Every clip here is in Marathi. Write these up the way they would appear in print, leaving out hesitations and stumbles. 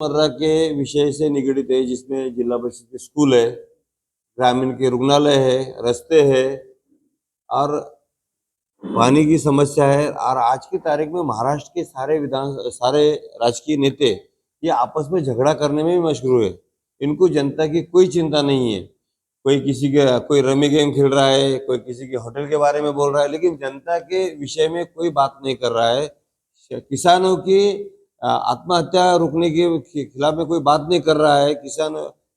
रोजमर्रा के विषय से निगड़ित है, जिसमें जिला परिषद के स्कूल है, ग्रामीण के रुग्णालय है, रास्ते है और पानी की समस्या है। और आज की तारीख में महाराष्ट्र के सारे राजकीय नेता ये आपस में झगड़ा करने में भी मशहूर है। इनको जनता की कोई चिंता नहीं है। कोई रमी गेम खेल रहा है, कोई किसी के होटल के बारे में बोल रहा है, लेकिन जनता के विषय में कोई बात नहीं कर रहा है। किसानों की आत्महत्या रोकने के खिलाफ में कोई बात नहीं कर रहा है। किसान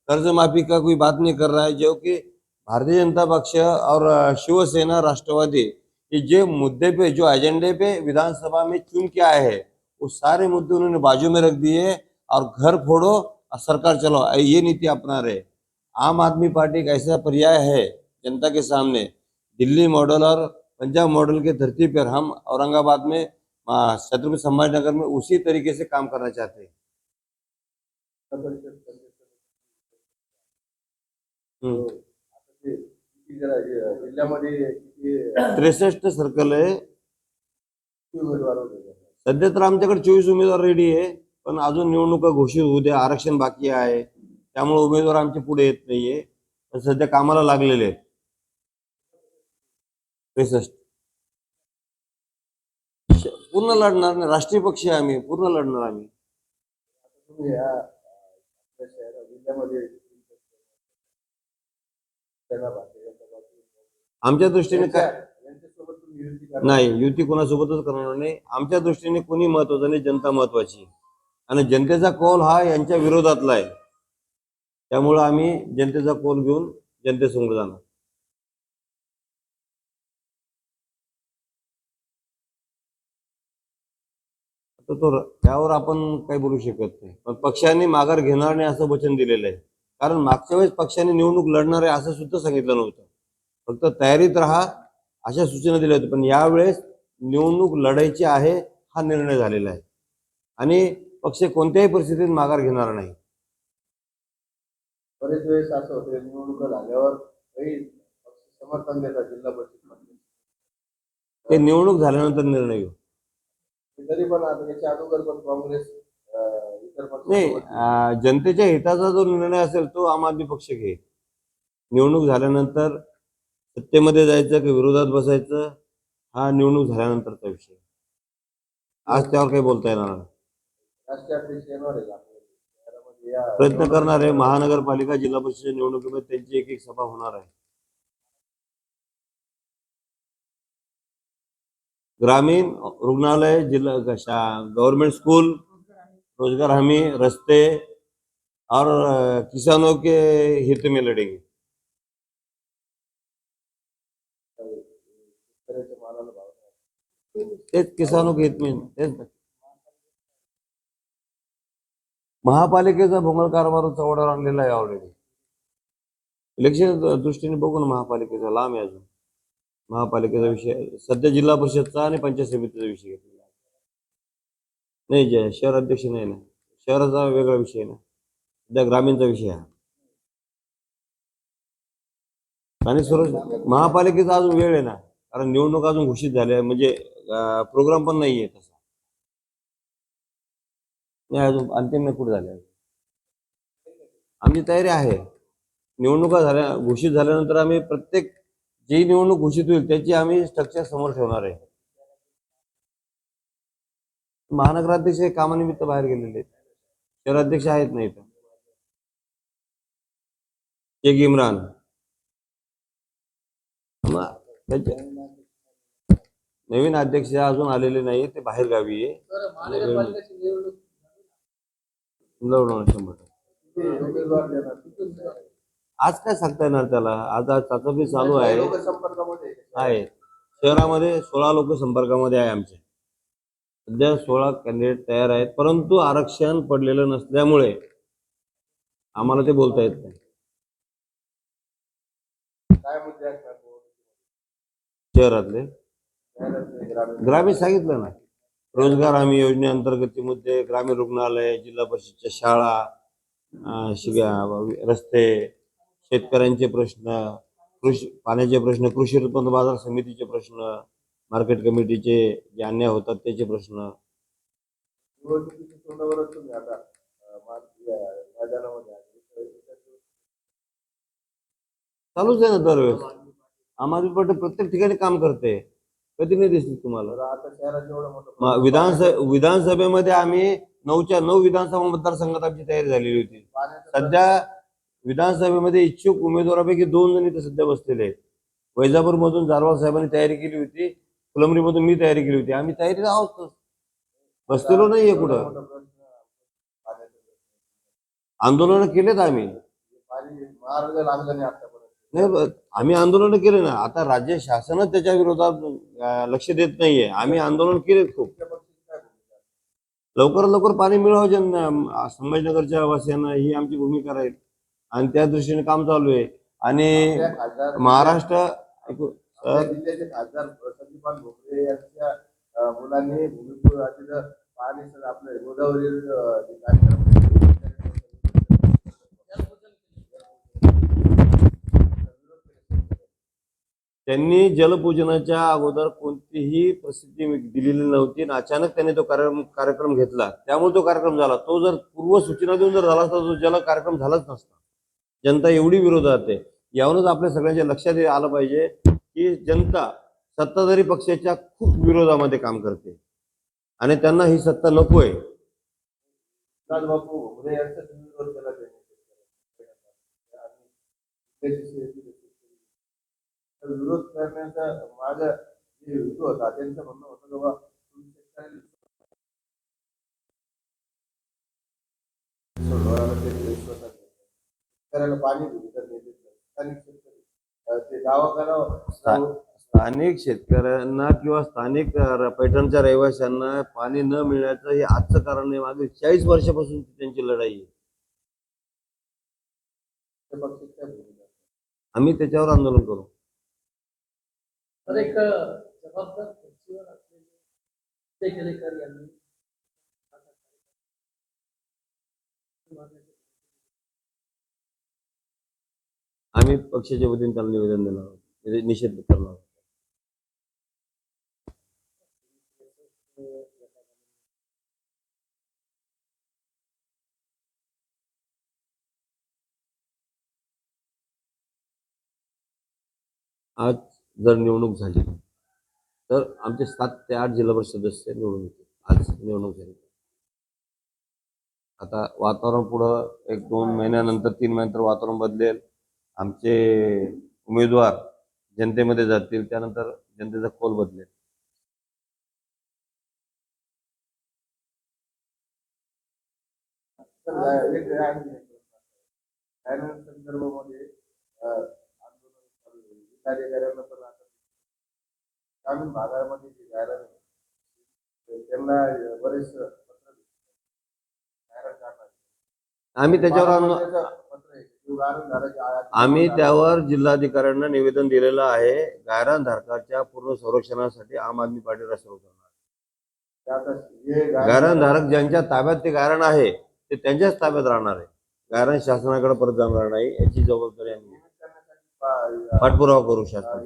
कर्ज माफी का कोई बात नहीं कर रहा है, जो कि भारतीय जनता पक्ष और शिवसेना राष्ट्रवादी ये जो मुद्दे पे, जो एजेंडे पे विधानसभा में चुन के आए हैं, वो सारे मुद्दे उन्होंने बाजू में रख दिए और घर फोड़ो और सरकार चलाओ, ये नीति अपना रहे। आम आदमी पार्टी का ऐसा पर्याय है जनता के सामने। दिल्ली मॉडल और पंजाब मॉडल के धरती पर हम औरंगाबाद में, छत्रपति संभाजीनगर में उसी तरीके से काम करना चाहते हैं। जिल्ह्यामध्ये 63 सर्कल आहे। सध्या तर आमच्याकडे 24 उमेदवार रेडी आहे, पण अजून निवडणुका घोषित होऊ द्या, आरक्षण बाकी आहे, त्यामुळे उमेदवार आमचे पुढे येत नाहीये। पण सध्या कामाला लागलेले आहेत 63 पूर्ण लढणार नाही। राष्ट्रीय पक्ष आहे आम्ही, पूर्ण लढणार आम्ही। आमच्या दृष्टीने काय नाही, युती कोणासोबतच करणार नाही। आमच्या दृष्टीने कोणी महत्वाचं नाही, जनता महत्वाची, आणि जनतेचा कौल हा यांच्या विरोधातला आहे। त्यामुळे आम्ही जनतेचा कौल घेऊन जनतेसमोर जाणार। तो त्यावर आपण काही बोलू शकत नाही, पण पक्षाने माघार घेणार नाही असं वचन दिलेलं आहे। कारण मागच्या वेळेस पक्षाने निवडणूक लढणार आहे असं सुद्धा सांगितलं नव्हतं, फक्त तयारीत राहा अशा सूचना दिल्या होत्या। पण यावेळेस निवडणूक लढायची आहे हा निर्णय झालेला आहे आणि पक्ष कोणत्याही परिस्थितीत माघार घेणार नाही। बरेच वेळेस असं होतं, निवडणूक झाल्यावर समर्थन देतात जिल्हा परिषद, ते निवडणूक झाल्यानंतर निर्णय घेऊ। तरी पण आता याच्या अगोदर पण काँग्रेस नाही, जनतेच्या हिताचा जो निर्णय असेल तो आम आदमी पक्ष घेईल। निवडणूक झाल्यानंतर सत्तेमध्ये जायचं की विरोधात बसायचं हा निवडणूक झाल्यानंतरचा विषय, आज त्यावर काही बोलता येणार नाही। प्रयत्न करणार आहे। महानगरपालिका जिल्हा परिषद निवडणुकीमध्ये त्यांची एक एक सभा होणार आहे। ग्रामीण रुग्णालय, जिला गवर्नमेंट स्कूल, रोजगार हमी, रास्ते और किसानों के हित में लड़ेंगे। किसानों के हित में महापालिकेचा भोंगळ कारभार चौडावर आणलेला आहे ऑलरेडी। इलेक्शन दृष्टीने बघू ना, महापालिकेचा लांब आहे अजून। महापालिकेचा विषय सध्या जिल्हा परिषदचा आणि पंचायत समितीचा विषय घेतलेला नाही। शहर अध्यक्ष नाही ना, शहराचा वेगळा विषय ना, सध्या ग्रामीणचा विषय आहे। आणि महापालिकेचा अजून वेळ आहे ना, कारण निवडणूक अजून घोषित झाल्या, म्हणजे प्रोग्राम पण नाहीये तसा, नाही अजून अंतिम नाही कुठे झाले। आमची तयारी आहे। निवडणुका झाल्या, घोषित झाल्यानंतर आम्ही प्रत्येक जी निवडणूक घोषित होईल त्याची आम्ही स्ट्रक्चर समोर ठेवणार आहे। महानगराध्यक्ष कामानिमित्त बाहेर गेलेले आहेत, शहराध्यक्ष आहेत नाही तर शेख इम्रान नवीन अध्यक्ष अजून आलेले नाही, ते बाहेर गावी आहे। आज काय सांगता येणार त्याला, आज चाचपणी चालू आहे। शहरामध्ये 16 लोक संपर्कामध्ये आहे आमचे, सध्या 16 कॅन्डिडेट तयार आहेत, परंतु आरक्षण पडलेलं नसल्यामुळे आम्हाला ते बोलता येत नाही। शहरातले ग्रामीण सांगितलं ना, रोजगार हमी योजनेअंतर्गत मुद्दे, ग्रामीण रुग्णालय, जिल्हा परिषदच्या शाळा, रस्ते, शेतकऱ्यांचे प्रश्न, पाण्याचे प्रश्न, कृषी उत्पन्न बाजार समितीचे प्रश्न, मार्केट कमिटीचे जे अन्याय होतात त्याचे प्रश्न। चालूच आहे ना दरवेळेस. आम आदमी पार्टी प्रत्येक ठिकाणी काम करते, कधी नाही दिसली तुम्हाला. आता शहरात जेवढं मोठं विधानसभेमध्ये आम्ही 9च्या 9 विधानसभा मतदारसंघात आमची तयारी झालेली होती. सध्या विधानसभेमध्ये इच्छुक उमेदवारापैकी 2 जण इथे सध्या बसलेले आहेत. वैजापूर मधून जारवाल साहेबांनी तयारी केली होती, फुलंब्री मधून मी तयारी केली होती. आम्ही तयारीत आहोत, बसलेलो नाहीये कुठं. आंदोलन केलेत आम्ही. मार्ग लागला नाही आतापर्यंत. नाही, आम्ही आंदोलन केले ना. आता राज्य शासनच त्याच्या विरोधात लक्ष देत नाहीये. आम्ही आंदोलन केलेत खूप. लवकरात लवकर पाणी मिळावं ज्यांना संभाजीनगरच्या वासियांना, ही आमची भूमिका राहील आणि त्या दृष्टीने काम चालू आहे. आणि महाराष्ट्र जिल्ह्याचे खासदार संदीपान भोसले यांच्या मुलांनी भूमिपूर पाणी आपलं गोदावरी कार्यक्रम त्यांनी जलपूजनाच्या अगोदर कोणतीही प्रसिद्धी दिलेली नव्हती आणि अचानक त्यांनी तो कार्यक्रम घेतला, त्यामुळे तो कार्यक्रम झाला. तो जर पूर्व सूचना देऊन जर झाला असता तो जल कार्यक्रम झालाच नसता. जनता एवढी विरोधात आहे. यावरूनच आपल्या सगळ्यांच्या लक्षात आलं पाहिजे की जनता सत्ताधारी पक्षाच्या खूप विरोधामध्ये काम करते आणि त्यांना ही सत्ता नकोय. बापू भोमरे यांचा विरोध केला विरोध करण्याचा माझा जे हेतू होता, त्यांचं म्हणणं होतं की बाबा शेतकऱ्याला पाणी ते दावा करावं. स्थानिक शेतकऱ्यांना किंवा स्थानिक पैठणच्या रहिवाशांना पाणी न मिळण्याचं हे आजचं कारण नाही. मागे 40 वर्षापासून त्यांची लढाई आहे. आम्ही त्याच्यावर आंदोलन करू. एक जबाबदार खुर्चीवर असलेले केलेकर यांनी आम्ही पक्षाच्या वतीने त्यांना निवेदन देणार आहोत, म्हणजे निषेध करणार आहोत. आज जर निवडणूक झाली तर आमचे 7 ते 8 जिल्हा परिषद सदस्य निवडून येतील. आज निवडणूक झाली. आता वातावरण पुढं 1-2 महिन्यानंतर 3 महिन्यानंतर वातावरण बदलेल. आमचे उमेदवार जनतेमध्ये जातील, त्यानंतर जनतेचा कौल बदलेल. संदर्भामध्ये अधिकाऱ्यांना पण ग्रामीण भागामध्ये जे गायरान त्यांना बरेच आम्ही त्यावर जिल्हाधिकाऱ्यांना निवेदन दिलेलं आहे. गायरान धारकाच्या पूर्ण संरक्षणासाठी आम आदमी पार्टी रस्ता उतरणार. गायरान धारक ज्यांच्या ताब्यात ते गायरान आहे ते त्यांच्याच ताब्यात राहणार आहे. गायरान शासनाकडे परत जाणार नाही, याची जबाबदारी आम्ही पाठपुरावा करू शकतो.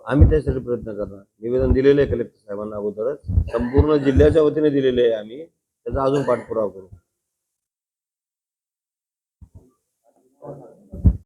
आम्ही त्यासाठी प्रयत्न करणार. निवेदन दिलेले आहे कलेक्टर साहेबांना अगोदरच, संपूर्ण जिल्ह्याच्या वतीने दिलेले आहे. आम्ही त्याचा अजून पाठपुरावा करू.